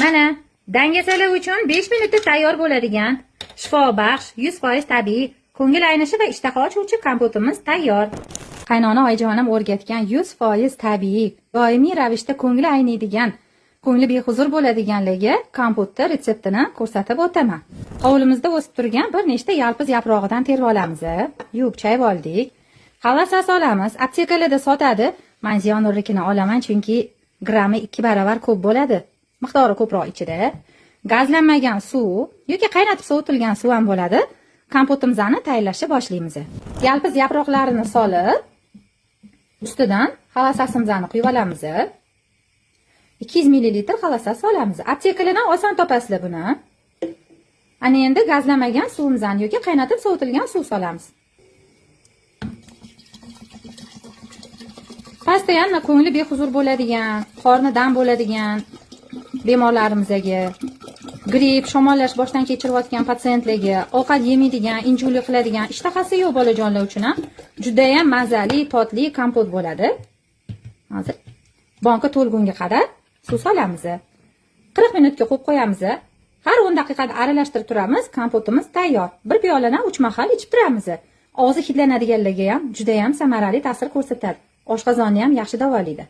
Mana dangasalar uchun 5 minutda tayyor bo'ladigan shifobaxsh, 100% tabiiy, ko'ngil aynishi va ishtaha ochuvchi kompotimiz tayyor. Qaynona oyijonim o'rgatgan 100% tabiiy, doimiy ravishda ko'ngli ayniydigan, ko'ngli behuzur bo'ladiganligi kompotni retseptini ko'rsatib o'taman. Hovlimizda o'sib turgan bir nechta yalpiz yaprog'idan terib olamiz, yuvib chayib oldik. Xalasa solamiz, aptekalarda sotadi. Men ziyonurlikini olaman chunki grammi 2 barobar ko'p bo'ladi. Miqdori ko'proq ichida. Gazlanmagan suv yoki qaynatib sovutilgan suv ham bo'ladi. Kompotimizni tayyorlashni boshlaymiz. Yalpiz yaproqlarini solib, ustidan xalasasimizni quyib olamiz. 200 ml xalasa solamiz. Aptekalardan oson topasizlar buni. Ana endi gazlanmagan suvimizni yoki qaynatib sovutilgan suv solamiz. Postoyanno ko'ngli behuzur bo'ladigan, qorni dam bo'ladigan bemorlarimizga, gripp, shamollash boshdan kechirayotgan patsientlarga, ovqat yemaydigan, injuli qiladigan, ishtahasi yo'q bolajonlar uchun ham juda ham mazali, totli kompot bo'ladi. Hozir banka to'lgunga qadar suv solamiz. 40 minutga qo'yib qo'yamiz. Har 10 daqiqada aralashtirib turamiz. Kompotimiz tayyor. Bir piyoladan 3 mahal ichib turamiz. Og'zi hidlanadiganlarga ham juda ham samarali ta'sir ko'rsatadi. Oshqozonni ham yaxshi davolaydi.